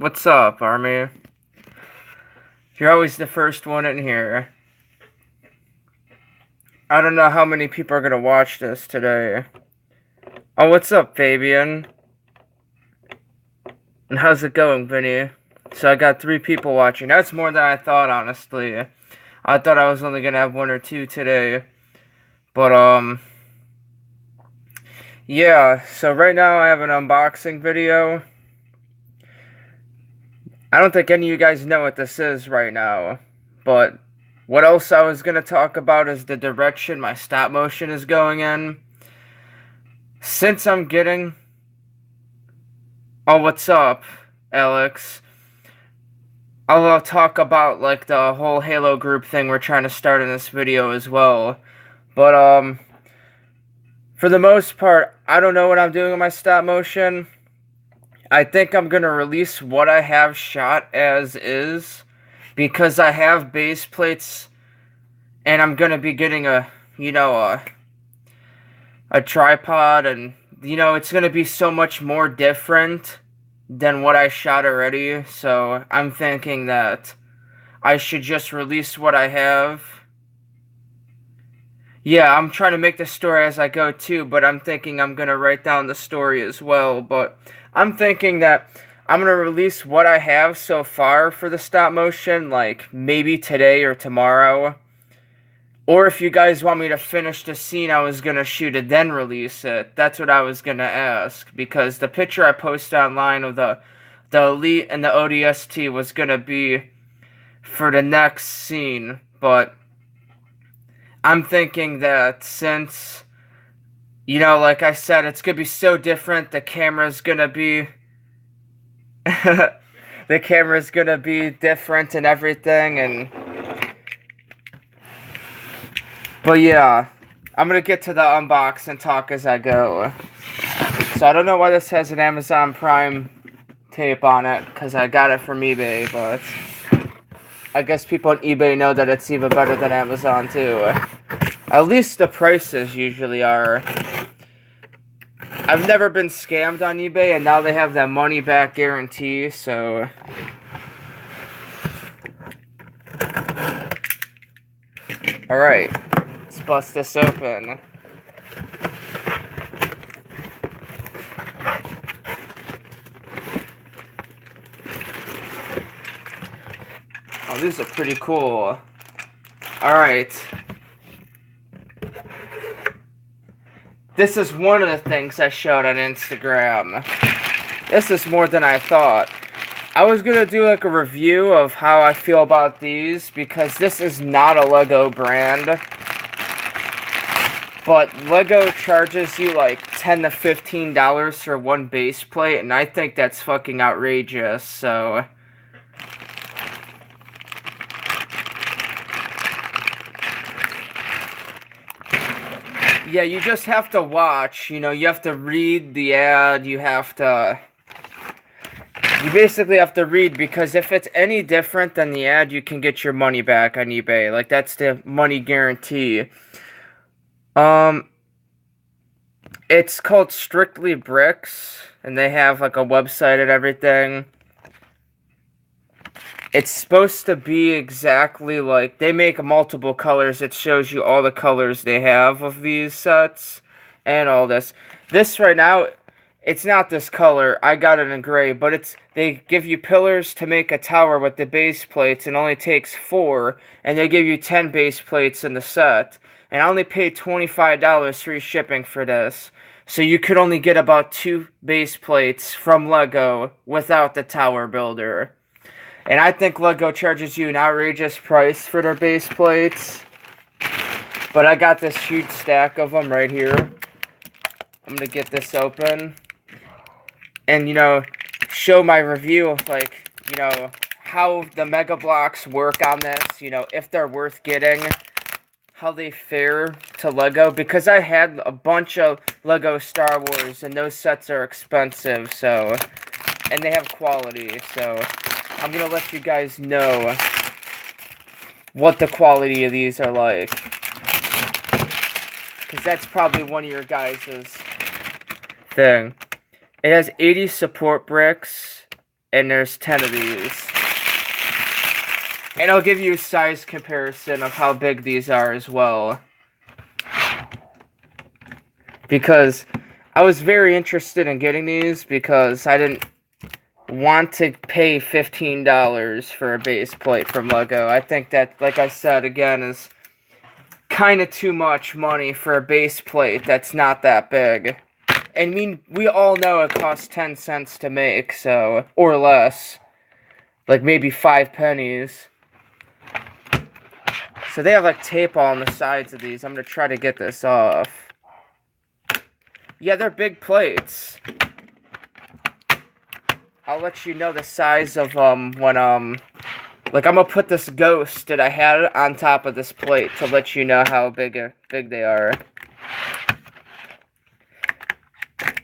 What's up, Army? You're always the first one in here. I don't know how many people are gonna watch this today. Oh, what's up, Fabian? And how's it going, Vinny? So I got 3 people watching. That's more than I thought, honestly. I thought I was only gonna have 1 or 2 today. But, yeah. So right now I have an unboxing video. I don't think any of you guys know what this is right now. But what else I was going to talk about is the direction my stop motion is going in. Since I'm getting... Oh, what's up, Alex? I'll talk about, like, the whole Halo group thing we're trying to start in this video as well. But, for the most part, I don't know what I'm doing with my stop motion. I think I'm going to release what I have shot as is, because I have base plates, and I'm going to be getting a tripod, and, it's going to be so much more different than what I shot already, so I'm thinking that I should just release what I have. Yeah, I'm trying to make the story as I go too, but I'm thinking I'm going to write down the story as well, but I'm thinking that I'm going to release what I have so far for the stop motion, like maybe today or tomorrow. Or if you guys want me to finish the scene I was going to shoot and then release it, that's what I was going to ask, because the picture I posted online of the Elite and the ODST was going to be for the next scene, but I'm thinking that since, like I said, it's going to be so different, the camera's going to be... the camera's going to be different and everything, and... But yeah, I'm going to get to the unbox and talk as I go. So I don't know why this has an Amazon Prime tape on it, because I got it from eBay, but... I guess people on eBay know that it's even better than Amazon, too. At least the prices usually are. I've never been scammed on eBay, and now they have that money-back guarantee, so... Alright, let's bust this open. Oh, these are pretty cool. Alright. This is one of the things I showed on Instagram. This is more than I thought. I was going to do like a review of how I feel about these, because this is not a Lego brand. But Lego charges you like $10 to $15 for one base plate, and I think that's fucking outrageous, so... Yeah, you just have to watch, you have to read the ad, you basically have to read, because if it's any different than the ad, you can get your money back on eBay. Like, that's the money guarantee. It's called Strictly Bricks, and they have, like, a website and everything. It's supposed to be exactly like, they make multiple colors. It shows you all the colors they have of these sets and all this. This right now, it's not this color. I got it in gray, but they give you pillars to make a tower with the base plates, and only takes 4, and they give you 10 base plates in the set. And I only paid $25 free shipping for this. So you could only get about 2 base plates from Lego without the tower builder. And I think Lego charges you an outrageous price for their base plates. But I got this huge stack of them right here. I'm going to get this open. And, show my review of, like, how the Mega Blocks work on this. If they're worth getting. How they fare to Lego. Because I had a bunch of Lego Star Wars, and those sets are expensive, so... And they have quality, so... I'm going to let you guys know what the quality of these are like. Because that's probably one of your guys' thing. It has 80 support bricks. and there's 10 of these. And I'll give you a size comparison of how big these are as well. Because I was very interested in getting these because I didn't want to pay $15 for a base plate from Lego. I think that, like I said, again, is kind of too much money for a base plate that's not that big. I mean, we all know it costs 10 cents to make, so, or less. Like maybe 5 pennies. So they have like tape on the sides of these. I'm going to try to get this off. Yeah, they're big plates. I'll let you know the size of when like I'm gonna put this ghost that I had on top of this plate to let you know how big they are.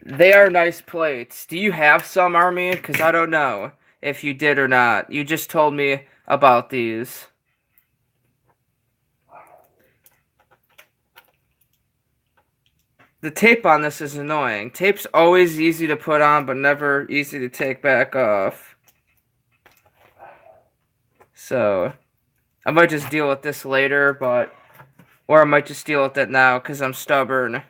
They are nice plates. Do you have some, Army? Because I don't know if you did or not. You just told me about these. The tape on this is annoying. Tape's always easy to put on, but never easy to take back off. So, I might just deal with this later, or I might just deal with it now, because I'm stubborn.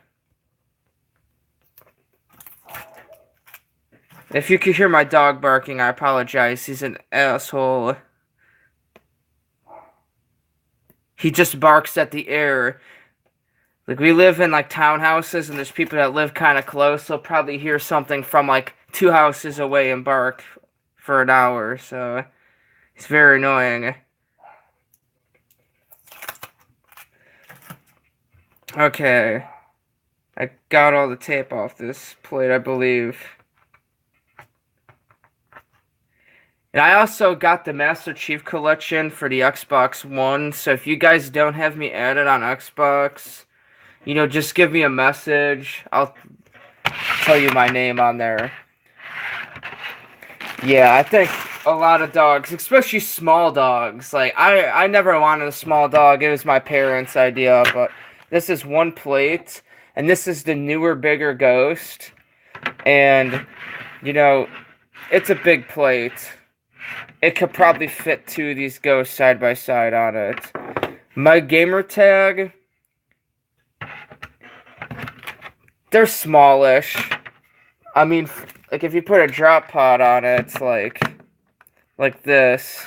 If you could hear my dog barking, I apologize. He's an asshole. He just barks at the air. Like, we live in, like, townhouses, and there's people that live kind of close. They'll probably hear something from, like, 2 houses away and bark for an hour, so it's very annoying. Okay. I got all the tape off this plate, I believe. And I also got the Master Chief Collection for the Xbox One, so if you guys don't have me added on Xbox, you know, just give me a message. I'll tell you my name on there. Yeah, I think a lot of dogs, especially small dogs, like, I never wanted a small dog. It was my parents' idea, but this is one plate, and this is the newer, bigger Ghost. And, you know, it's a big plate. It could probably fit 2 of these Ghosts side by side on it. My gamer tag, they're smallish. I mean, like, if you put a drop pod on it, it's like this.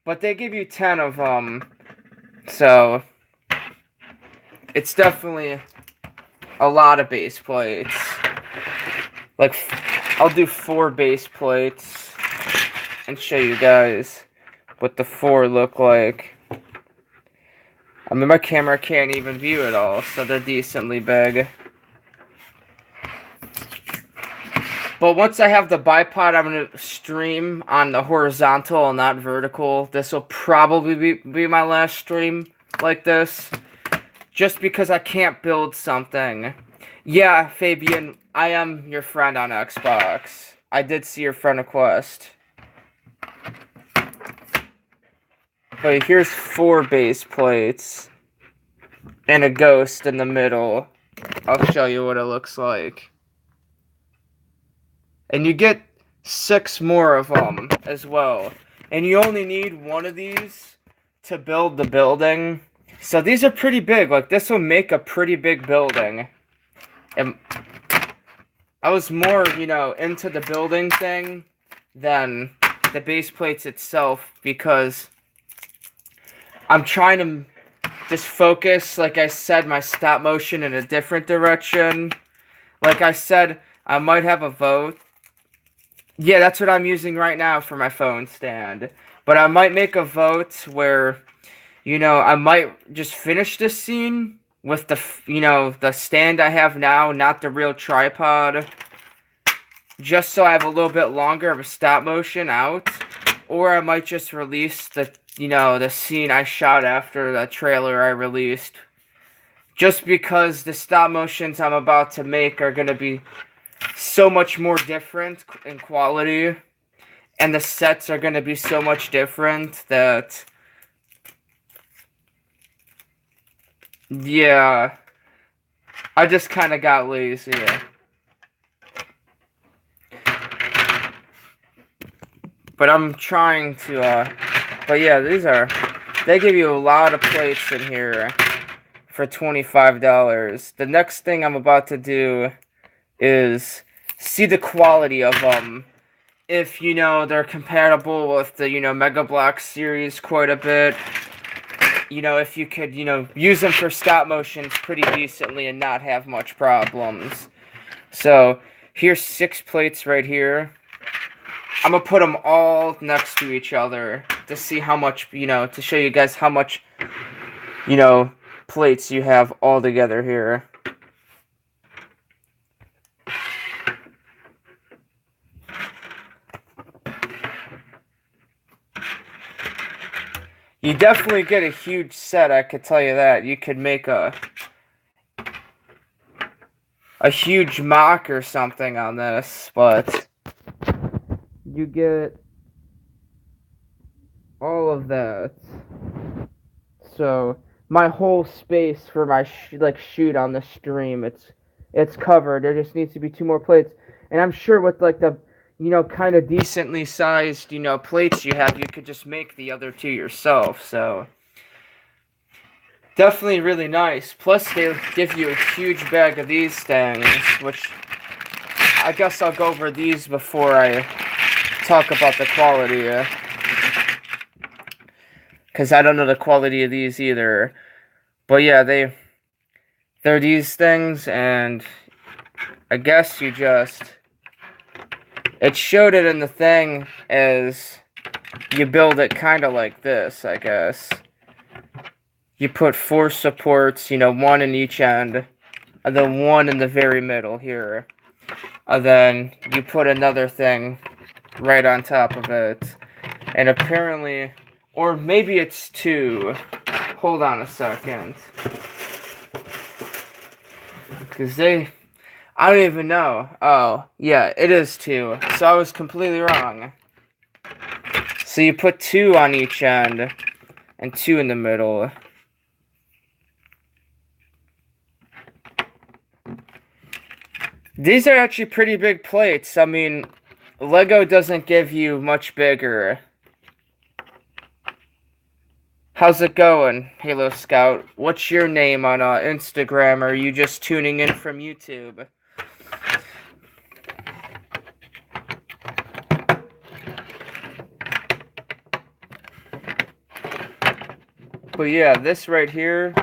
But they give you 10 of them, so it's definitely a lot of base plates. Like, I'll do 4 base plates and show you guys what the 4 look like. I mean, my camera can't even view it all, so they're decently big. But once I have the bipod, I'm going to stream on the horizontal and not vertical. This will probably be my last stream like this. Just because I can't build something. Yeah, Fabian, I am your friend on Xbox. I did see your friend request. But here's 4 base plates. And a Ghost in the middle. I'll show you what it looks like. And you get 6 more of them as well. And you only need 1 of these to build the building. So these are pretty big. Like, this will make a pretty big building. And I was more, you know, into the building thing than the base plates itself, because I'm trying to just focus, like I said, my stop motion in a different direction. Like I said, I might have a vote. Yeah, that's what I'm using right now for my phone stand. But I might make a vote where, you know, I might just finish this scene with the, you know, the stand I have now, not the real tripod. Just so I have a little bit longer of a stop motion out. Or I might just release the, you know, the scene I shot after the trailer I released. Just because the stop motions I'm about to make are going to be so much more different in quality, and the sets are going to be so much different that, yeah, I just kind of got lazy. But I'm trying to, but yeah, they give you a lot of plates in here for $25. The next thing I'm about to do is see the quality of them. If, they're compatible with the, Mega Block series quite a bit. If you could, use them for stop motions pretty decently and not have much problems. So, here's 6 plates right here. I'm gonna put them all next to each other to see how much, to show you guys how much, plates you have all together here. You definitely get a huge set, I could tell you that. You could make a huge mock or something on this, but you get all of that. So my whole space for my shoot on the stream, it's covered. There just needs to be 2 more plates, and I'm sure with like the kind of decently sized plates you have, you could just make the other 2 yourself. So definitely really nice. Plus they give you a huge bag of these things, which I guess I'll go over these before I talk about the quality. Because I don't know the quality of these either. But yeah, they're these things, and I guess you just... It showed it in the thing as you build it kind of like this, I guess. You put 4 supports, 1 in each end, and then 1 in the very middle here. And then you put another thing right on top of it. And apparently, or maybe it's 2. Hold on a second. Because I don't even know. Oh, yeah, it is 2. So I was completely wrong. So you put 2 on each end and 2 in the middle. These are actually pretty big plates. I mean, Lego doesn't give you much bigger. How's it going, Halo Scout? What's your name on Instagram, or are you just tuning in from YouTube? But yeah, this right here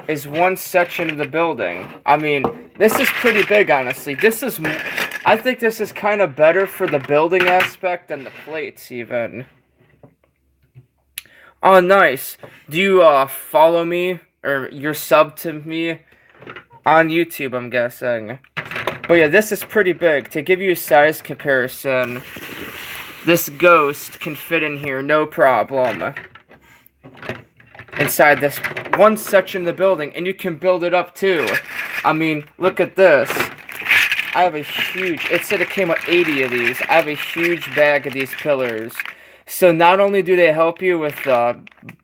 is 1 section of the building. I mean, this is pretty big, honestly. I think this is kind of better for the building aspect than the plates, even. Oh, nice. Do you follow me, or you're sub to me on YouTube, I'm guessing? But yeah, this is pretty big. To give you a size comparison, this ghost can fit in here, no problem. Inside this 1 section of the building, and you can build it up too. I mean, look at this. I have a huge, it said it came with 80 of these. I have a huge bag of these pillars. So not only do they help you with the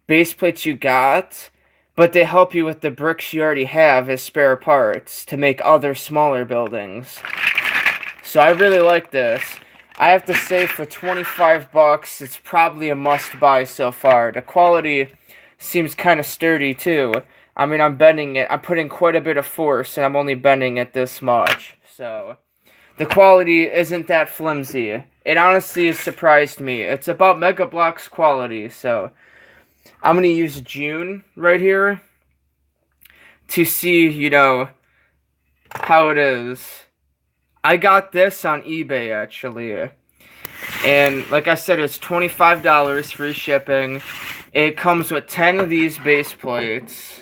base plates you got, but they help you with the bricks you already have as spare parts to make other smaller buildings. So I really like this. I have to say, for 25 bucks, it's probably a must-buy so far. The quality seems kind of sturdy too. I mean, I'm bending it. I'm putting quite a bit of force, and I'm only bending it this much. So the quality isn't that flimsy. It honestly has surprised me. It's about Mega Block's quality. So I'm gonna use June right here to see, how it is. I got this on eBay actually. And like I said, it's $25 free shipping. It comes with 10 of these base plates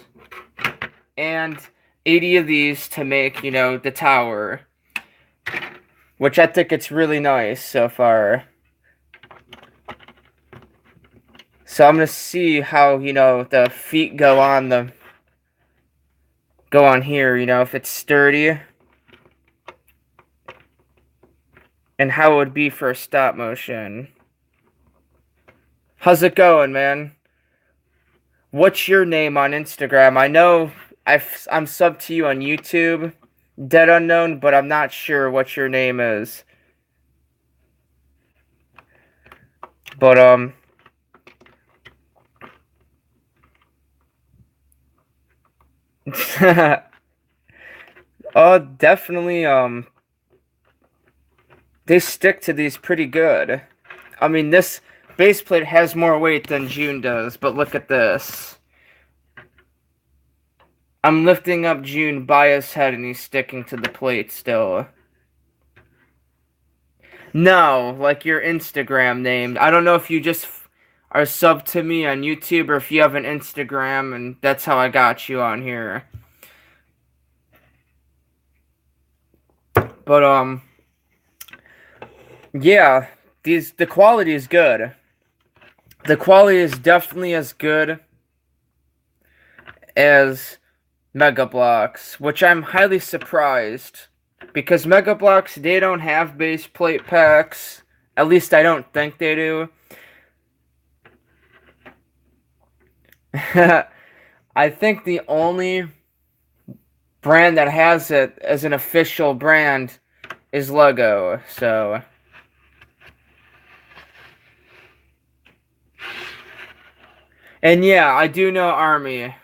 and 80 of these to make, the tower. Which I think it's really nice so far. So I'm going to see how, the feet go on here, if it's sturdy. And how it would be for a stop motion. How's it going, man? What's your name on Instagram? I know I'm subbed to you on YouTube, Dead Unknown, but I'm not sure what your name is. But oh, definitely they stick to these pretty good. I mean, this base plate has more weight than June does, but look at this. I'm lifting up June by his head and he's sticking to the plate still. No, like your Instagram name. I don't know if you just are subbed to me on YouTube or if you have an Instagram and that's how I got you on here. But yeah, the quality is good. The quality is definitely as good as Mega Bloks, which I'm highly surprised because Mega Bloks, they don't have base plate packs. At least I don't think they do. I think the only brand that has it as an official brand is Lego. So and yeah, I do know Army.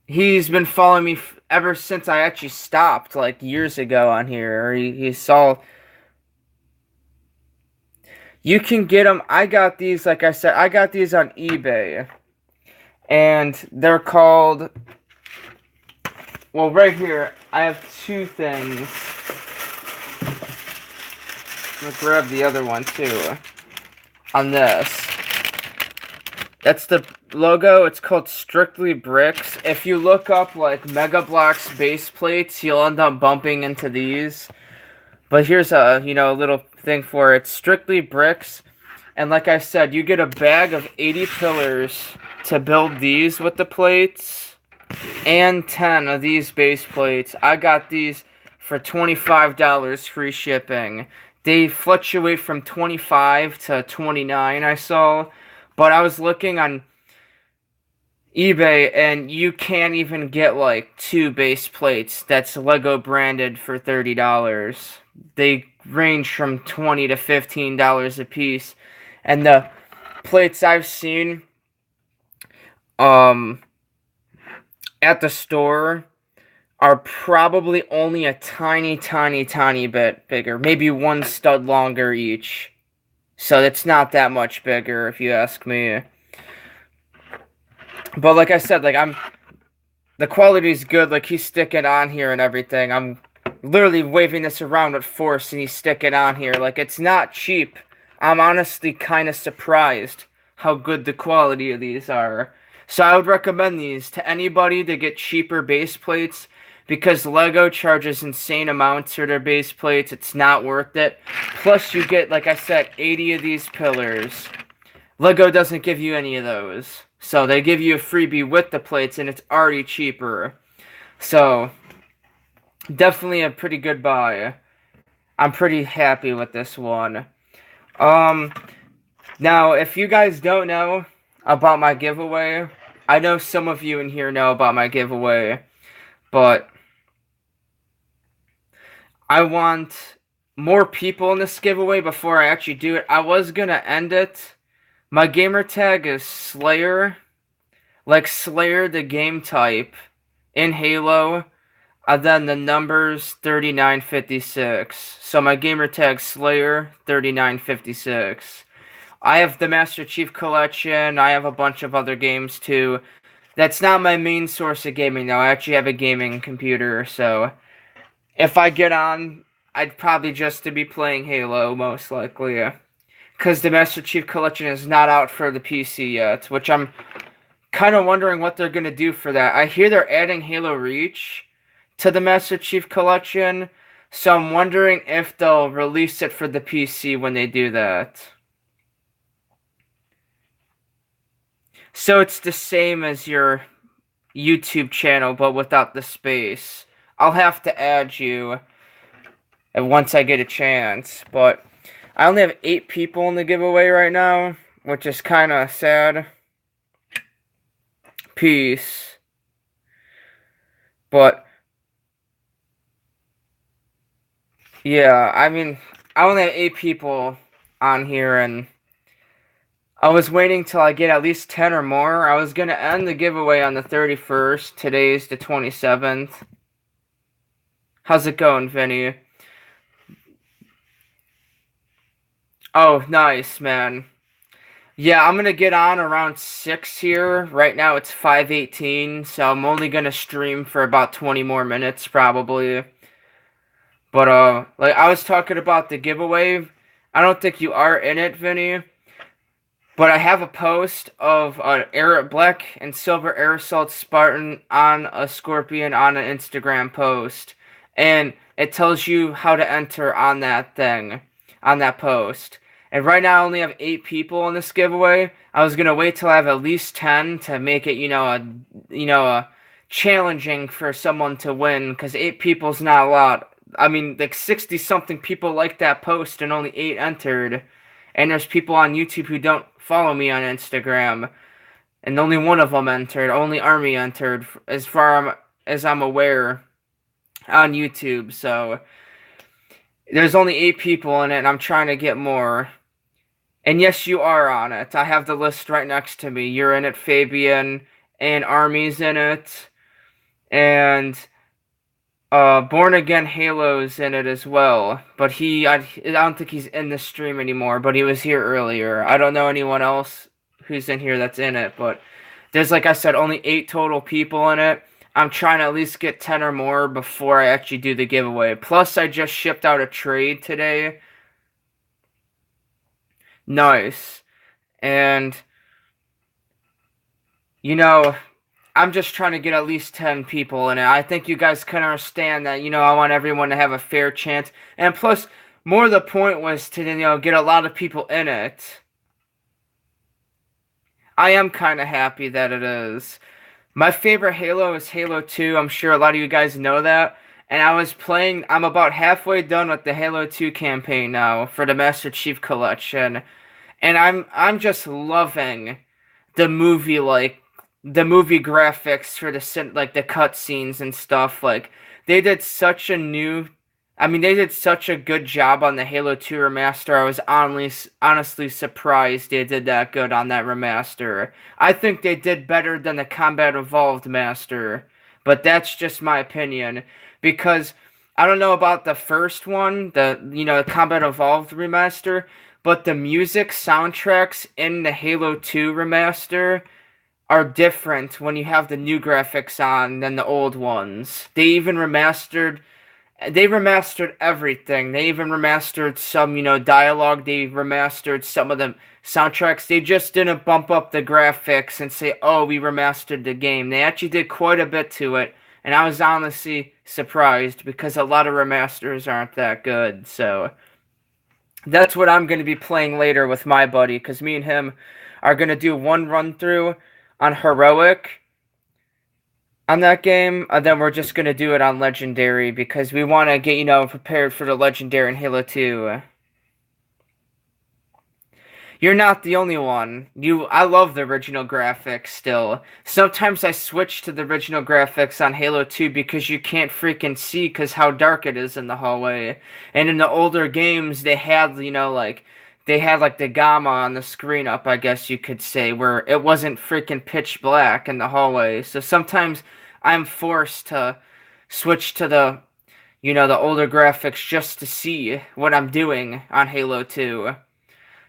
He's been following me ever since I actually stopped, like years ago on here. He saw. You can get them. I got these, like I said, I got these on eBay. And they're called. Well, right here, I have two things. I'm gonna grab the other one too. On this. That's the logo. It's called Strictly Bricks. If you look up like Mega Bloks base plates, you'll end up bumping into these. But here's a little thing for it. Strictly Bricks. And like I said, you get a bag of 80 pillars to build these with the plates. And 10 of these base plates. I got these for $25 free shipping. They fluctuate from 25 to 29, I saw. But I was looking on eBay, and you can't even get, like, 2 base plates that's Lego branded for $30. They range from $20 to $15 a piece. And the plates I've seen at the store are probably only a tiny, tiny, tiny bit bigger. Maybe one stud longer each. So it's not that much bigger, if you ask me. But like I said, the quality's good. Like, he's sticking on here and everything. I'm literally waving this around with force, and he's sticking on here. Like, it's not cheap. I'm honestly kind of surprised how good the quality of these are. So I would recommend these to anybody to get cheaper base plates, because Lego charges insane amounts for their base plates. It's not worth it. Plus, you get, like I said, 80 of these pillars. Lego doesn't give you any of those. So they give you a freebie with the plates, and it's already cheaper. So, definitely a pretty good buy. I'm pretty happy with this one. Now, if you guys don't know about my giveaway, I know some of you in here know about my giveaway, but I want more people in this giveaway before I actually do it. I was gonna end it. My gamer tag is Slayer, like Slayer the game type in Halo, and then the numbers 3956. So my gamer tag Slayer 3956. I have the Master Chief Collection. I have a bunch of other games too. That's not my main source of gaming though. I actually have a gaming computer, so if I get on, I'd probably just to be playing Halo, most likely. Because the Master Chief Collection is not out for the PC yet, which I'm kind of wondering what they're going to do for that. I hear they're adding Halo Reach to the Master Chief Collection, so I'm wondering if they'll release it for the PC when they do that. So it's the same as your YouTube channel, but without the space. I'll have to add you once I get a chance, but I only have 8 people in the giveaway right now, which is kind of sad. Peace. But yeah, I mean, I only have 8 people on here, and I was waiting till I get at least 10 or more. I was going to end the giveaway on the 31st. Today's the 27th. How's it going, Vinny? Oh, nice, man. Yeah, I'm gonna get on around 6 here. Right now it's 5:18, so I'm only gonna stream for about 20 more minutes probably. But like I was talking about the giveaway, I don't think you are in it, Vinny. But I have a post of an black and silver air assault Spartan on a Scorpion on an Instagram post, and it tells you how to enter on that thing, on that post. And right now I only have 8 people in this giveaway. I was gonna wait till I have at least 10 to make it, a challenging for someone to win, because 8 people's not a lot. I mean, like 60 something people liked that post and only 8 entered. And there's people on YouTube who don't follow me on Instagram, and only one of them entered. Only Army entered, as far as I'm aware, on YouTube. So there's only 8 people in it, and I'm trying to get more. And yes, you are on it. I have the list right next to me. You're in it, Fabian, and Army's in it, and Born Again Halo's in it as well, but I don't think he's in the stream anymore, but he was here earlier. I don't know anyone else who's in here that's in it, but there's, like I said, only 8 total people in it. I'm trying to at least get 10 or more before I actually do the giveaway. Plus, I just shipped out a trade today. Nice. And, I'm just trying to get at least 10 people in it. I think you guys can understand that, I want everyone to have a fair chance. And plus, more of the point was to, get a lot of people in it. I am kind of happy that it is. My favorite Halo is Halo 2. I'm sure a lot of you guys know that. And I'm about halfway done with the Halo 2 campaign now for the Master Chief Collection. And I'm just loving the movie graphics for the cutscenes and stuff. Like, they did such a good job on the Halo 2 remaster. I was honestly surprised they did that good on that remaster. I think they did better than the Combat Evolved master, but that's just my opinion, because I don't know about the first one, the Combat Evolved remaster, but the music soundtracks in the Halo 2 remaster are different when you have the new graphics on than the old ones. They remastered everything. They even remastered some, dialogue. They remastered some of the soundtracks. They just didn't bump up the graphics and say, oh, we remastered the game. They actually did quite a bit to it, and I was honestly surprised, because a lot of remasters aren't that good. So that's what I'm going to be playing later with my buddy, because me and him are going to do one run-through on Heroic on that game, and then we're just going to do it on Legendary, because we want to get, prepared for the Legendary in Halo 2. You're not the only one. I love the original graphics still. Sometimes I switch to the original graphics on Halo 2 because you can't freaking see because how dark it is in the hallway. And in the older games, they had, the gamma on the screen up, I guess you could say, where it wasn't freaking pitch black in the hallway. So sometimes I'm forced to switch to the older graphics just to see what I'm doing on Halo 2.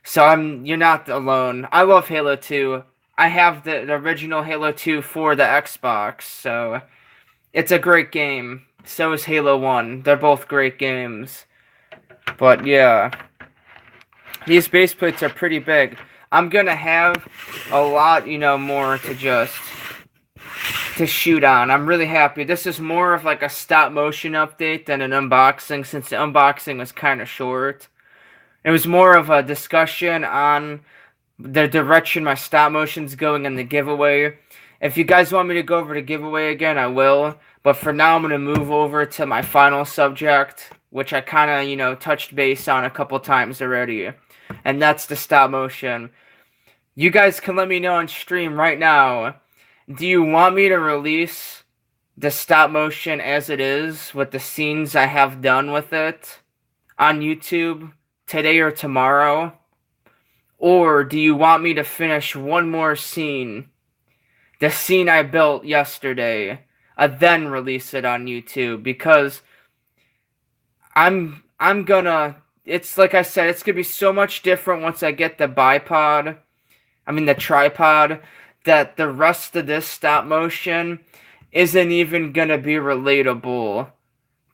So you're not alone. I love Halo 2. I have the original Halo 2 for the Xbox, so it's a great game. So is Halo 1. They're both great games. But yeah, these base plates are pretty big. I'm gonna have a lot, more to shoot on. I'm really happy. This is more of like a stop motion update than an unboxing, since the unboxing was kind of short. It was more of a discussion on the direction my stop motion's going in the giveaway. If you guys want me to go over the giveaway again, I will. But for now, I'm going to move over to my final subject, which I kind of, touched base on a couple times already. And that's the stop motion. You guys can let me know on stream right now. Do you want me to release the stop motion as it is, with the scenes I have done with it, on YouTube today or tomorrow? Or do you want me to finish one more scene? The scene I built yesterday. Then release it on YouTube, because I'm gonna, it's like I said, it's gonna be so much different once I get the the tripod, that the rest of this stop motion isn't even gonna be relatable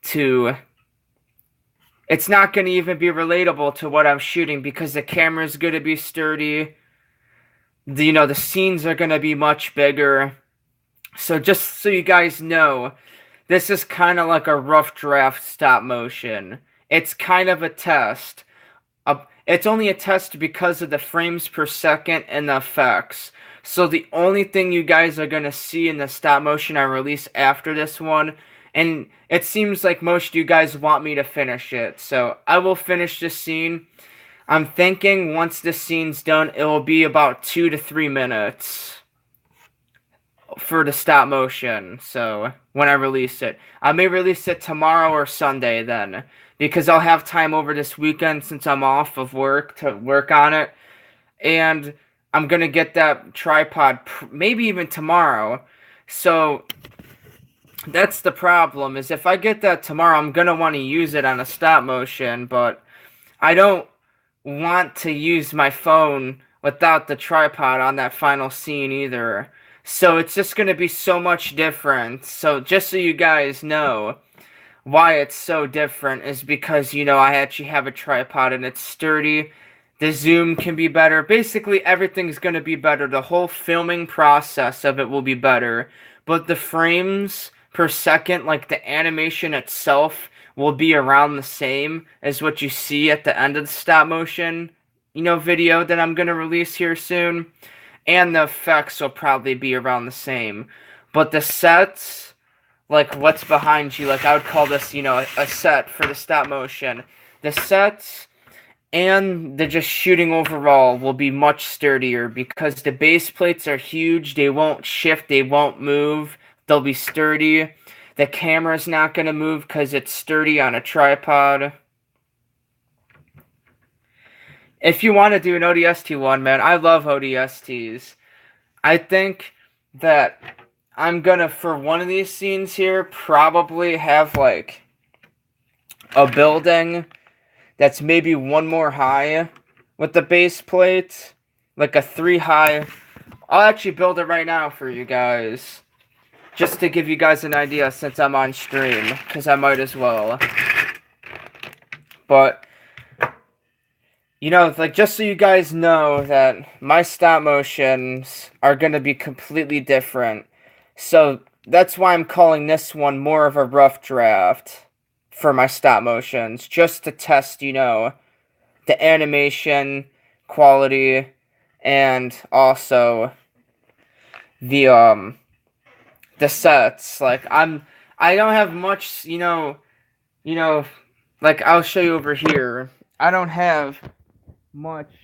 to, it's not gonna even be relatable to what I'm shooting, because the camera's gonna be sturdy. The scenes are gonna be much bigger. So just so you guys know, this is kind of like a rough draft stop motion. It's kind of a test. It's only a test because of the frames per second and the effects. So the only thing you guys are going to see in the stop motion I release after this one, and it seems like most of you guys want me to finish it, so I will finish this scene. I'm thinking once this scene's done, it will be about 2 to 3 minutes for the stop motion. So when I release it, I may release it tomorrow or Sunday then, because I'll have time over this weekend since I'm off of work to work on it, and I'm gonna get that tripod maybe even tomorrow. So that's the problem, is if I get that tomorrow, I'm gonna want to use it on a stop motion, but I don't want to use my phone without the tripod on that final scene either. So it's just going to be so much different. So just so you guys know why it's so different, is because, I actually have a tripod and it's sturdy. The zoom can be better. Basically, everything's going to be better. The whole filming process of it will be better. But the frames per second, like the animation itself, will be around the same as what you see at the end of the stop motion, video that I'm going to release here soon. And the effects will probably be around the same. But the sets, like what's behind you, like I would call this, a set for the stop motion. The sets and the just shooting overall will be much sturdier, because the base plates are huge. They won't shift, they won't move. They'll be sturdy. The camera's not going to move because it's sturdy on a tripod. If you want to do an ODST one, man, I love ODSTs. I think that I'm gonna, for one of these scenes here, probably have like a building that's maybe one more high with the base plate, like a 3 high. I'll actually build it right now for you guys, just to give you guys an idea, since I'm on stream, because I might as well. But like, just so you guys know that my stop motions are going to be completely different. So that's why I'm calling this one more of a rough draft for my stop motions, just to test, the animation quality, and also the sets. Like, I don't have much, like, I'll show you over here. I don't have much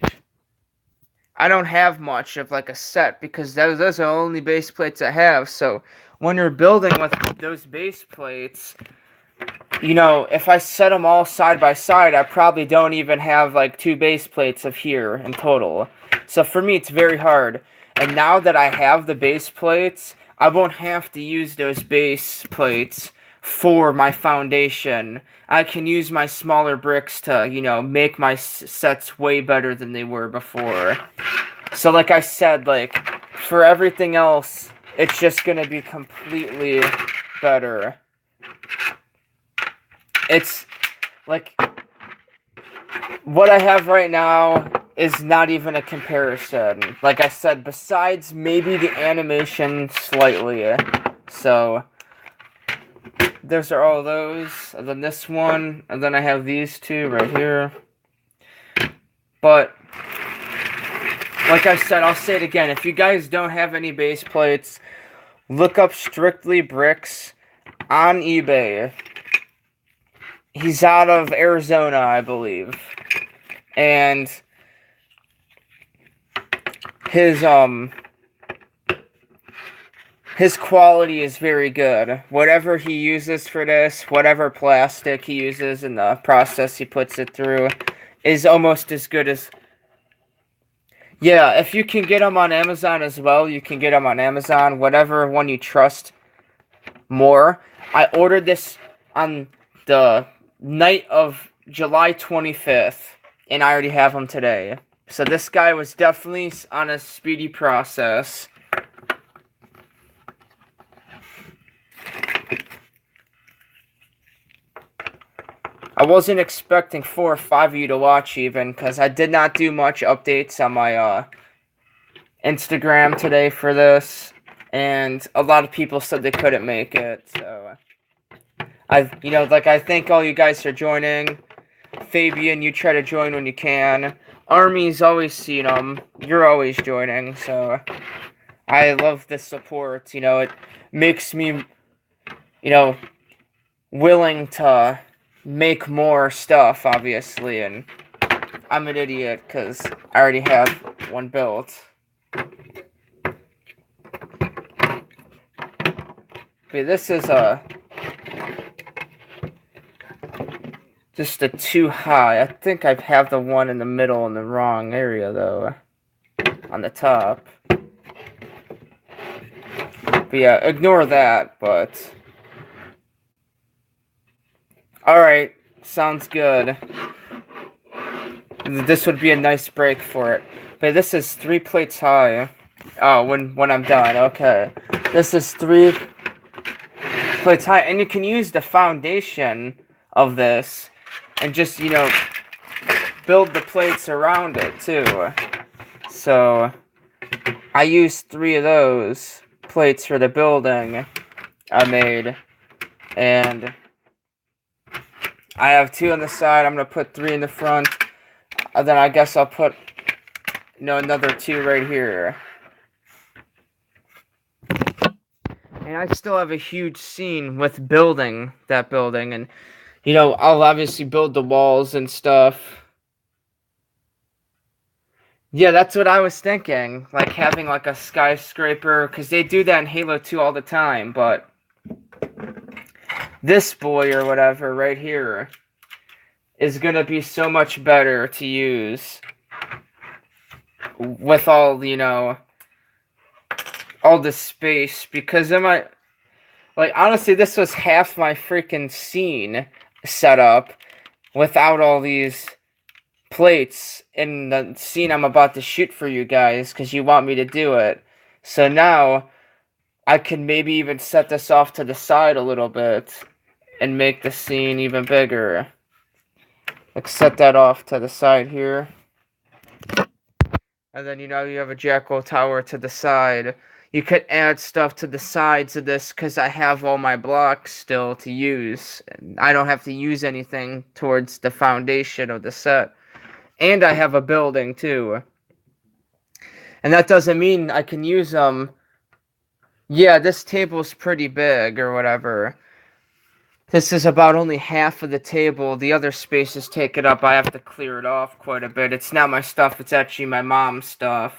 of like a set, because those are the only base plates I have. So when you're building with those base plates, if I set them all side by side, I probably don't even have like 2 base plates of here in total. So for me, it's very hard. And now that I have the base plates, I won't have to use those base plates for my foundation. I can use my smaller bricks to, make my sets way better than they were before. So like I said, like, for everything else, it's just going to be completely better. It's, like, what I have right now is not even a comparison. Like I said, besides maybe the animation slightly. So those are all those, and then this one, and then I have these 2 right here. But like I said, I'll say it again, if you guys don't have any base plates, look up Strictly Bricks on eBay. He's out of Arizona, I believe. And his quality is very good. Whatever he uses for this, whatever plastic he uses and the process he puts it through, is almost as good as Yeah, if you can get them on Amazon as well, you can get them on Amazon, whatever one you trust more. I ordered this on the night of July 25th, and I already have them today. So this guy was definitely on a speedy process. I wasn't expecting 4 or 5 of you to watch even, because I did not do much updates on my Instagram today for this, and a lot of people said they couldn't make it, so I thank all you guys for joining. Fabian, you try to join when you can. Army's always seen them. You're always joining, so I love the support. It makes me, willing to make more stuff, obviously, and I'm an idiot because I already have one built. Okay, this is just a too high. I think I have the one in the middle in the wrong area, though, on the top. But yeah, ignore that, but... Alright, sounds good. This would be a nice break for it. But this is 3 plates high. Oh, when I'm done, okay. This is 3 plates high, and you can use the foundation of this and just, build the plates around it, too. So, I used 3 of those plates for the building I made, and I have 2 on the side. I'm going to put 3 in the front, and then I guess I'll put, another 2 right here. And I still have a huge scene with building that building, and, I'll obviously build the walls and stuff. Yeah, that's what I was thinking, like having like a skyscraper, because they do that in Halo 2 all the time, but this boy or whatever right here is going to be so much better to use with all, all the space, because honestly, this was half my freaking scene set up without all these plates in the scene I'm about to shoot for you guys, because you want me to do it. So now I can maybe even set this off to the side a little bit and make the scene even bigger. Like, set that off to the side here. And then, you have a Jackal Tower to the side. You could add stuff to the sides of this, because I have all my blocks still to use. I don't have to use anything towards the foundation of the set. And I have a building, too. And that doesn't mean I can use them. Yeah, this table's pretty big, or whatever. This is about only half of the table. The other space is taken up. I have to clear it off quite a bit. It's not my stuff. It's actually my mom's stuff.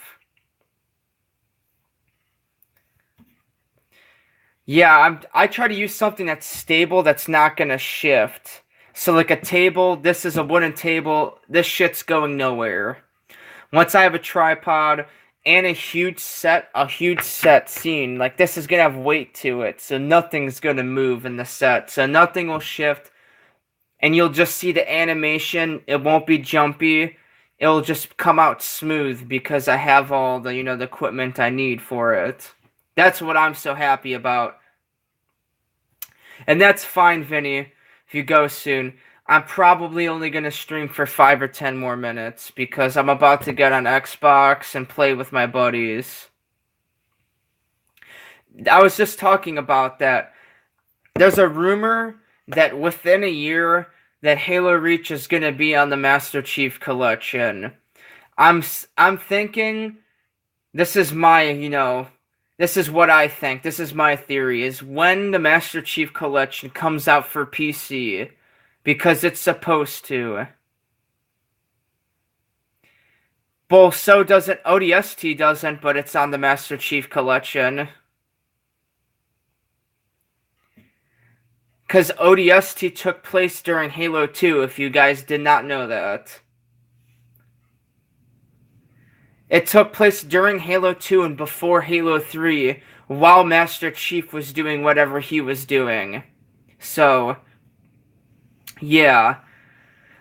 Yeah, I try to use something that's stable, that's not going to shift. So like a table, this is a wooden table. This shit's going nowhere. Once I have a tripod and a huge set scene, like this is going to have weight to it. So nothing's going to move in the set. So nothing will shift. And you'll just see the animation. It won't be jumpy. It'll just come out smooth because I have all the, the equipment I need for it. That's what I'm so happy about. And that's fine, Vinny. If you go soon, I'm probably only going to stream for 5 or 10 more minutes because I'm about to get on Xbox and play with my buddies. I was just talking about that. There's a rumor that within a year that Halo Reach is going to be on the Master Chief Collection. I'm thinking, this is my, this is what I think. This is my theory, is when the Master Chief Collection comes out for PC, because it's supposed to. Well, so doesn't ODST doesn't, but it's on the Master Chief Collection. Because ODST took place during Halo 2, if you guys did not know that. It took place during Halo 2 and before Halo 3, while Master Chief was doing whatever he was doing. So, yeah.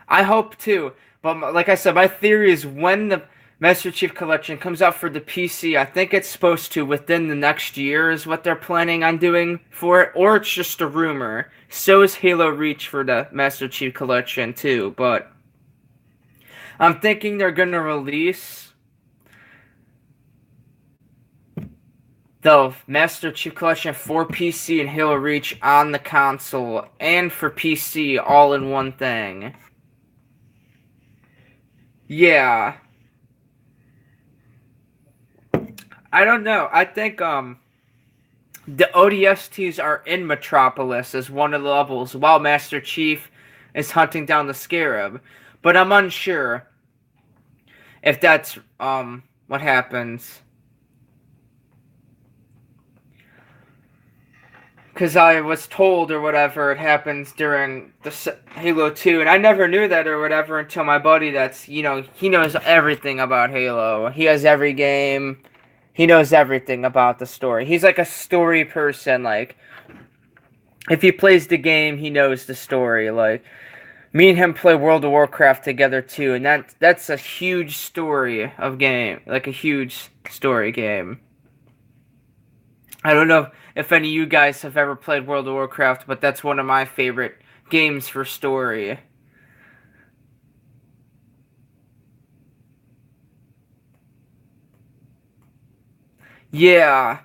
I hope too. But like I said, my theory is when the Master Chief Collection comes out for the PC, I think it's supposed to within the next year is what they're planning on doing for it, or it's just a rumor. So is Halo Reach for the Master Chief Collection too, but I'm thinking they're going to release the Master Chief Collection for PC and Halo Reach on the console and for PC all in one thing. Yeah. I don't know. I think the ODSTs are in Metropolis as one of the levels while Master Chief is hunting down the Scarab. But I'm unsure if that's what happens. Because I was told or whatever it happens during the Halo 2, and I never knew that or whatever until my buddy that's, he knows everything about Halo. He has every game. He knows everything about the story. He's like a story person. Like, if he plays the game, he knows the story. Like, me and him play World of Warcraft together too, and that's a huge story of game. Like, a huge story game. I don't know if any of you guys have ever played World of Warcraft, but that's one of my favorite games for story. Yeah.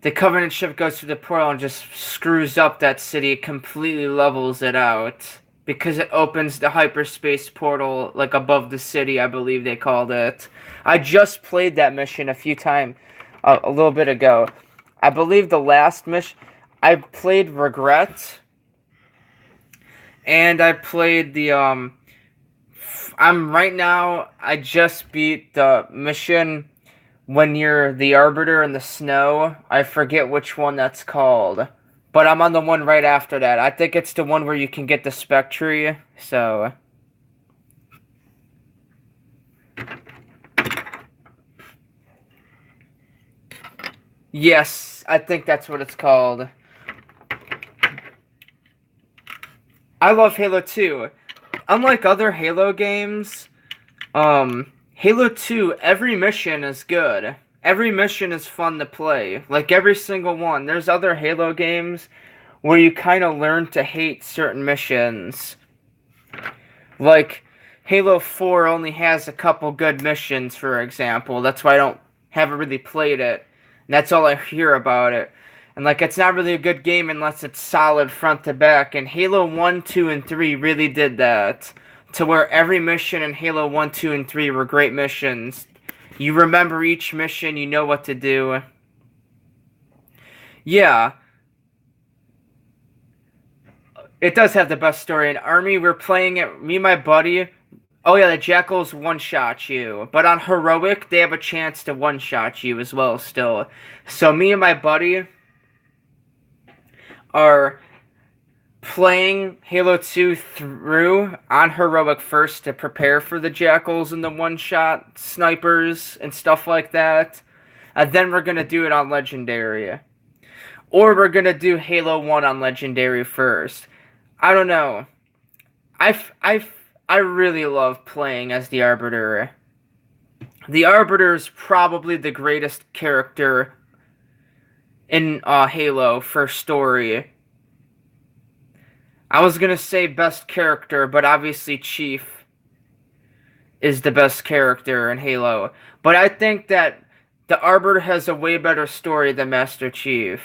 The Covenant ship goes through the portal and just screws up that city, completely levels it out. Because it opens the hyperspace portal, like, above the city, I believe they called it. I just played that mission a few times, a little bit ago. I believe the last mission, I played Regret. And I played the, right now, I just beat the mission when you're the Arbiter in the snow. I forget which one that's called. But I'm on the one right after that. I think it's the one where you can get the Spectre, so... Yes, I think that's what it's called. I love Halo 2. Unlike other Halo games, Halo 2, every mission is good. Every mission is fun to play. Like, every single one. There's other Halo games where you kind of learn to hate certain missions. Like, Halo 4 only has a couple good missions, for example. That's why I haven't really played it. And that's all I hear about it. And, like, it's not really a good game unless it's solid front to back. And Halo 1, 2, and 3 really did that. To where every mission in Halo 1, 2, and 3 were great missions. You remember each mission, you know what to do. Yeah. It does have the best story. In Army, we're playing it, me and my buddy. Oh yeah, the Jackals one-shot you. But on Heroic, they have a chance to one-shot you as well still. So me and my buddy are playing Halo 2 through on Heroic first to prepare for the Jackals and the one-shot snipers and stuff like that. And then we're going to do it on Legendary. Or we're going to do Halo 1 on Legendary first. I don't know. I really love playing as the Arbiter. The Arbiter is probably the greatest character in Halo for story. I was going to say best character, but obviously Chief is the best character in Halo. But I think that the Arbiter has a way better story than Master Chief.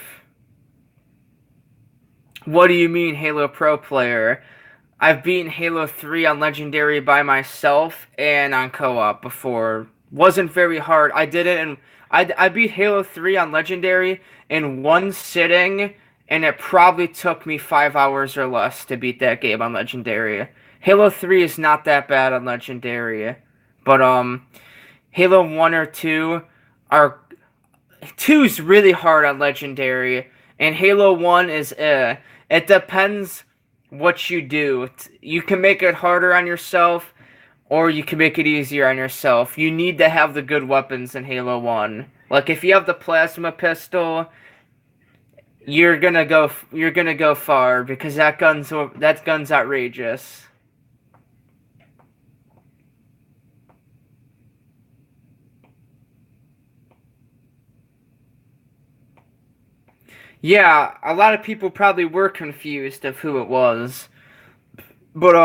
What do you mean, Halo Pro player? I've beaten Halo 3 on Legendary by myself and on co-op before. Wasn't very hard. I did it, and I beat Halo 3 on Legendary in one sitting, and it probably took me 5 hours or less to beat that game on Legendary. Halo 3 is not that bad on Legendary. But, Halo 1 or 2 are... 2's really hard on Legendary, and Halo 1 is, It depends what you do. You can make it harder on yourself, or you can make it easier on yourself. You need to have the good weapons in Halo 1. Like if you have the plasma pistol, you're gonna go far because that gun's outrageous. Yeah, a lot of people probably were confused of who it was. But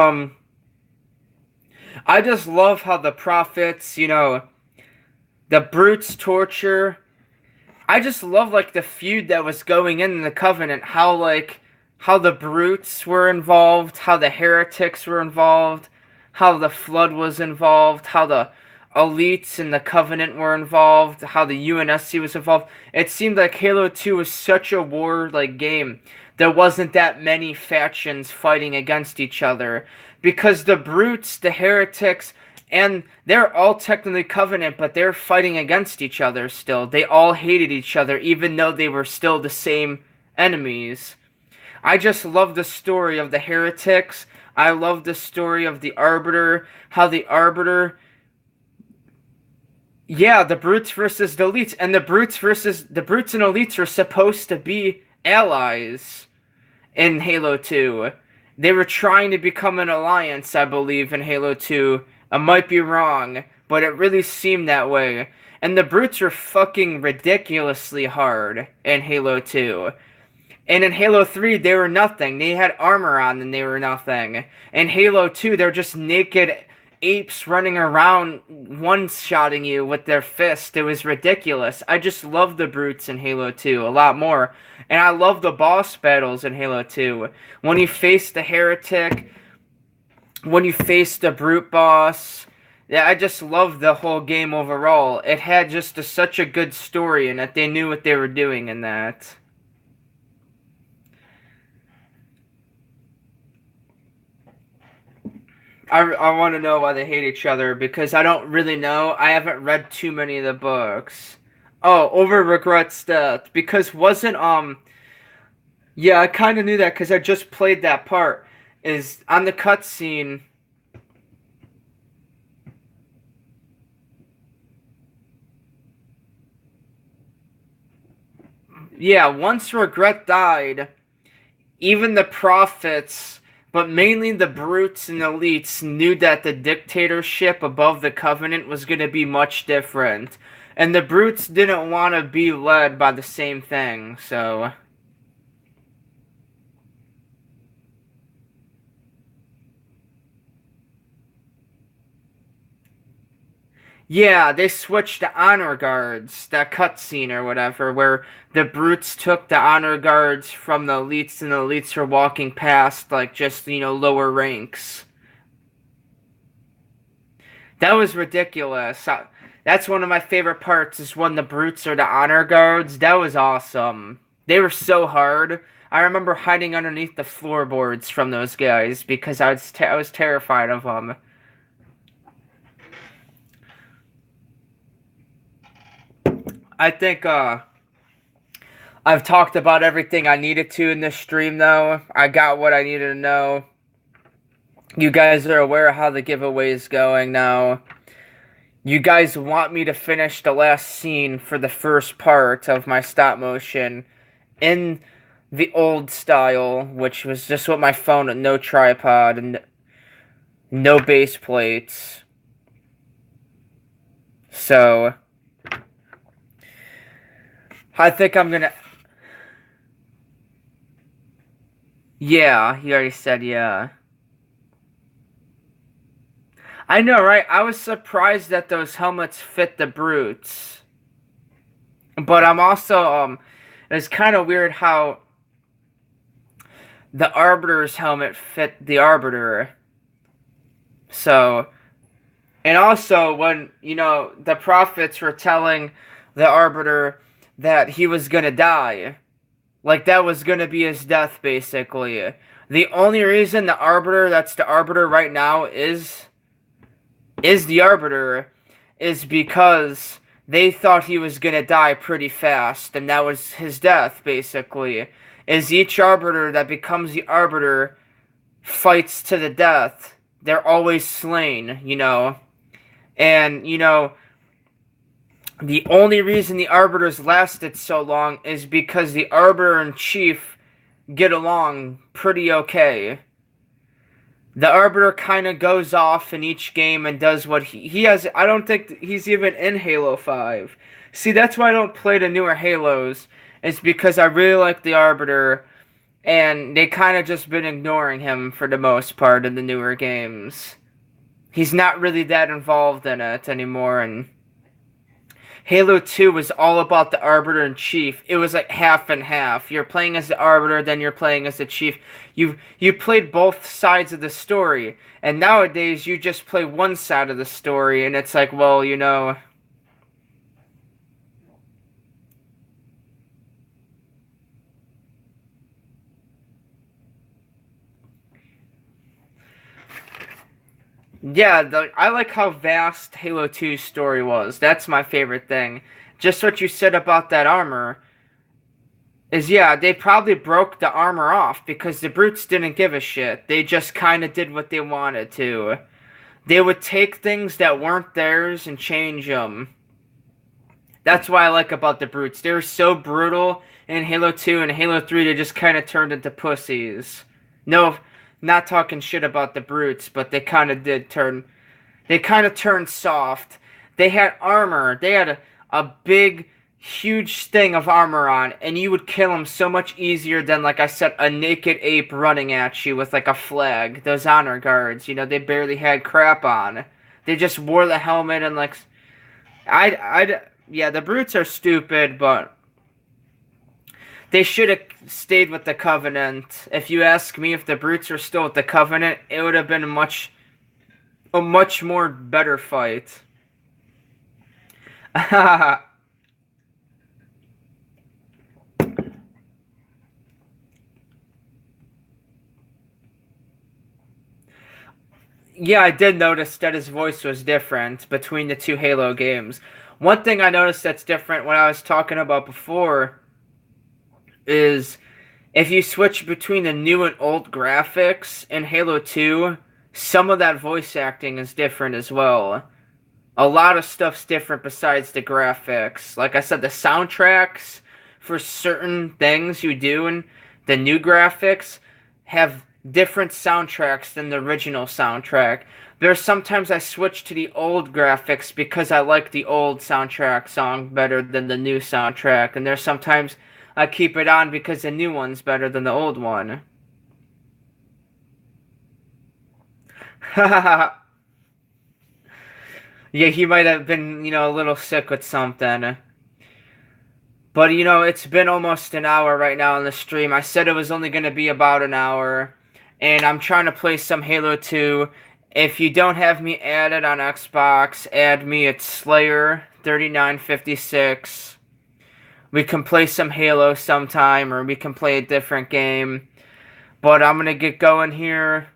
I just love how the prophets, the brutes torture. I just love like the feud that was going in the Covenant, how the brutes were involved, how the heretics were involved, how the flood was involved, how the elites and the Covenant were involved, how the UNSC was involved. It seemed like Halo 2 was such a war like game. There wasn't that many factions fighting against each other because the brutes, the heretics, and they're all technically Covenant, but they're fighting against each other still. They all hated each other, even though they were still the same enemies. I just love the story of the heretics. I love the story of the Arbiter, how the Arbiter... Yeah, the brutes versus the elites, and the brutes and elites were supposed to be allies in Halo 2. They were trying to become an alliance, I believe, in Halo 2. I might be wrong, but it really seemed that way. And the brutes were fucking ridiculously hard in Halo 2. And in Halo 3, they were nothing. They had armor on and they were nothing. In Halo 2, they're just naked apes running around one-shotting you with their fist. It was ridiculous. I just love the brutes in Halo 2 a lot more. And I love the boss battles in Halo 2. When you face the heretic, when you face the brute boss, yeah, I just love the whole game overall. It had just such a good story in it. They knew what they were doing in that. I want to know why they hate each other, because I don't really know. I haven't read too many of the books. Oh, over Regret's death. Because wasn't, yeah, I kind of knew that because I just played that part. Is on the cutscene. Yeah, once Regret died, even the prophets, but mainly the brutes and elites, knew that the dictatorship above the Covenant was going to be much different. And the brutes didn't want to be led by the same thing, so... Yeah, they switched to honor guards, that cutscene or whatever, where the brutes took the honor guards from the elites, and the elites were walking past, like, just, lower ranks. That was ridiculous. That's one of my favorite parts, is when the brutes are the honor guards. That was awesome. They were so hard. I remember hiding underneath the floorboards from those guys, because I was terrified of them. I think I've talked about everything I needed to in this stream, though. I got what I needed to know. You guys are aware of how the giveaway is going now. You guys want me to finish the last scene for the first part of my stop motion in the old style, which was just with my phone with no tripod and no base plates. So... I think I'm gonna... Yeah, he already said yeah. I know, right? I was surprised that those helmets fit the brutes. But I'm also, it's kind of weird how the Arbiter's helmet fit the Arbiter. So, and also when, the prophets were telling the Arbiter that he was gonna die. Like, that was gonna be his death, basically. The only reason that's the Arbiter right now is the Arbiter is because they thought he was gonna die pretty fast, and that was his death, basically. Is each Arbiter that becomes the Arbiter fights to the death. they're always slain, you know. And, you know, the only reason the Arbiters lasted so long is because the Arbiter and Chief get along pretty okay. The Arbiter kind of goes off in each game and does what he has. I don't think he's even in Halo 5. See, that's why I don't play the newer Halos. It's because I really like the Arbiter, and they kind of just been ignoring him for the most part in the newer games. He's not really that involved in it anymore, and Halo 2 was all about the Arbiter and Chief. It was like half and half. You're playing as the Arbiter, then you're playing as the Chief. You played both sides of the story. And nowadays, you just play one side of the story, and it's like, well, you know... Yeah, I like how vast Halo 2's story was. That's my favorite thing. Just what you said about that armor is, yeah, they probably broke the armor off because the brutes didn't give a shit. They just kind of did what they wanted to. They would take things that weren't theirs and change them. That's what I like about the brutes. They were so brutal in Halo 2 and Halo 3, they just kind of turned into pussies. No, not talking shit about the brutes, but they kind of did turn... They kind of turned soft. They had armor. They had a big, huge thing of armor on, and you would kill them so much easier than, like I said, a naked ape running at you with, like, a flag. Those honor guards, you know, they barely had crap on. They just wore the helmet and, like... Yeah, the brutes are stupid, but... They should have stayed with the Covenant. If you ask me if the brutes were still with the Covenant, it would have been a much more better fight. Yeah, I did notice that his voice was different between the two Halo games. One thing I noticed that's different when I was talking about before is if you switch between the new and old graphics in Halo 2, some of that voice acting is different as well. A lot of stuff's different besides the graphics. Like I said, the soundtracks for certain things you do in the new graphics have different soundtracks than the original soundtrack. There's sometimes I switch to the old graphics because I like the old soundtrack song better than the new soundtrack. And there's sometimes I keep it on because the new one's better than the old one. Yeah, he might have been, you know, a little sick with something. But, you know, it's been almost an hour right now on the stream. I said it was only going to be about an hour. And I'm trying to play some Halo 2. If you don't have me added on Xbox, add me at Slayer3956. We can play some Halo sometime, or we can play a different game. But I'm going to get going here.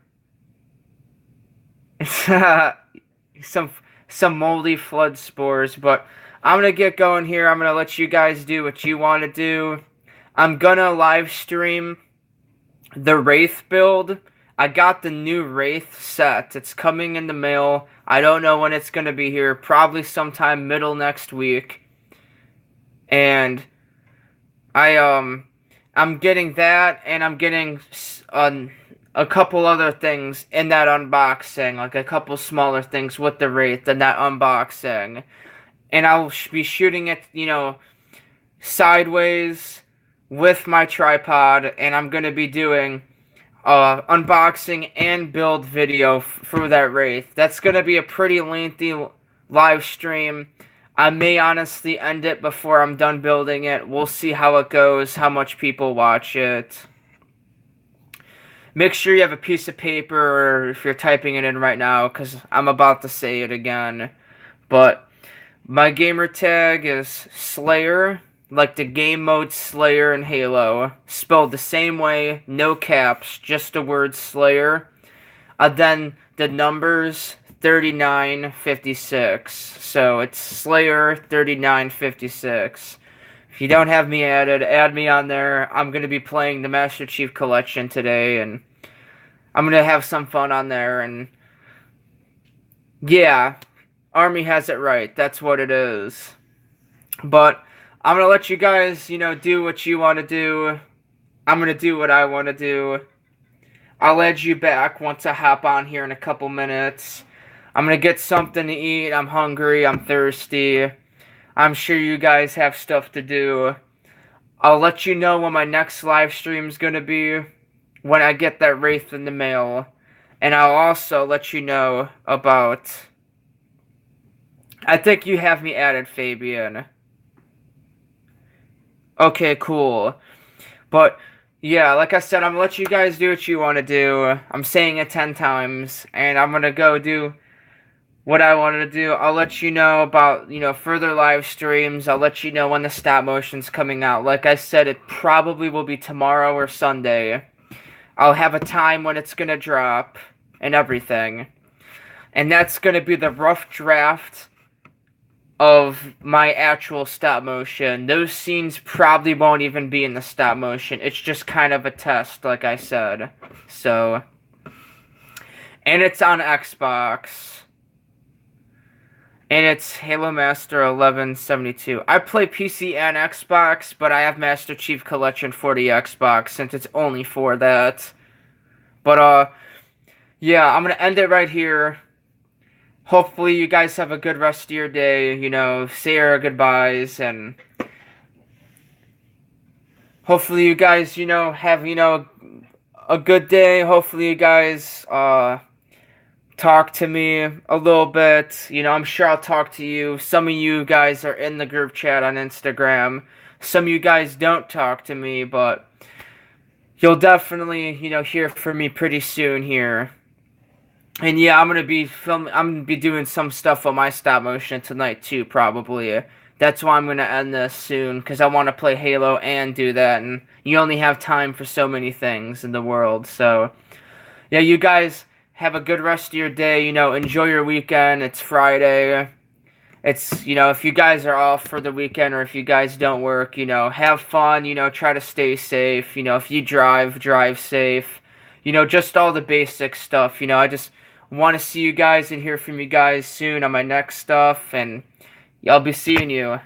Some moldy flood spores, but I'm going to get going here. I'm going to let you guys do what you want to do. I'm going to live stream the Wraith build. I got the new Wraith set. It's coming in the mail. I don't know when it's going to be here. Probably sometime middle next week. And I'm getting that, and I'm getting a couple other things in that unboxing, like a couple smaller things with the Wraith in that unboxing. And I'll be shooting it, you know, sideways with my tripod, and I'm going to be doing unboxing and build video for that Wraith. That's going to be a pretty lengthy live stream. I may honestly end it before I'm done building it. We'll see how it goes, how much people watch it. Make sure you have a piece of paper, or if you're typing it in right now, because I'm about to say it again. But my gamer tag is Slayer, like the game mode Slayer in Halo. Spelled the same way, no caps, just the word Slayer. Then the numbers 3956. So it's Slayer 3956. If you don't have me added, add me on there. I'm going to be playing the Master Chief Collection today, and I'm going to have some fun on there, and Yeah, Army has it right. That's what it is. But I'm gonna let you guys, do what you want to do. I'm gonna do what I want to do. I'll add you back once I hop on here in a couple minutes. I'm gonna get something to eat. I'm hungry. I'm thirsty. I'm sure you guys have stuff to do. I'll let you know when my next live stream is gonna be, when I get that Wraith in the mail. And I'll also let you know about... I think you have me added, Fabian. Okay, cool. But, yeah, like I said, I'm gonna let you guys do what you want to do. I'm saying it 10 times. And I'm gonna go do what I wanted to do. I'll let you know about, further live streams. I'll let you know when the stop motion's coming out. Like I said, it probably will be tomorrow or Sunday. I'll have a time when it's gonna drop and everything. And that's gonna be the rough draft of my actual stop motion. Those scenes probably won't even be in the stop motion. It's just kind of a test, like I said. So, and it's on Xbox. And it's Halo Master 1172. I play PC and Xbox, but I have Master Chief Collection for the Xbox since it's only for that. But, yeah, I'm gonna end it right here. Hopefully you guys have a good rest of your day, say your goodbyes, and hopefully you guys, have, a good day. Hopefully you guys, talk to me a little bit. I'm sure I'll talk to you. Some of you guys are in the group chat on Instagram. Some of you guys don't talk to me, but you'll definitely, hear from me pretty soon here. And yeah, I'm gonna be doing some stuff on my stop motion tonight too, probably. That's why I'm gonna end this soon, because I want to play Halo and do that, and you only have time for so many things in the world. So, yeah, you guys have a good rest of your day. Enjoy your weekend. It's Friday. It's, if you guys are off for the weekend, or if you guys don't work, have fun. Try to stay safe. If you drive safe. Just all the basic stuff. I just want to see you guys and hear from you guys soon on my next stuff, and I'll be seeing you.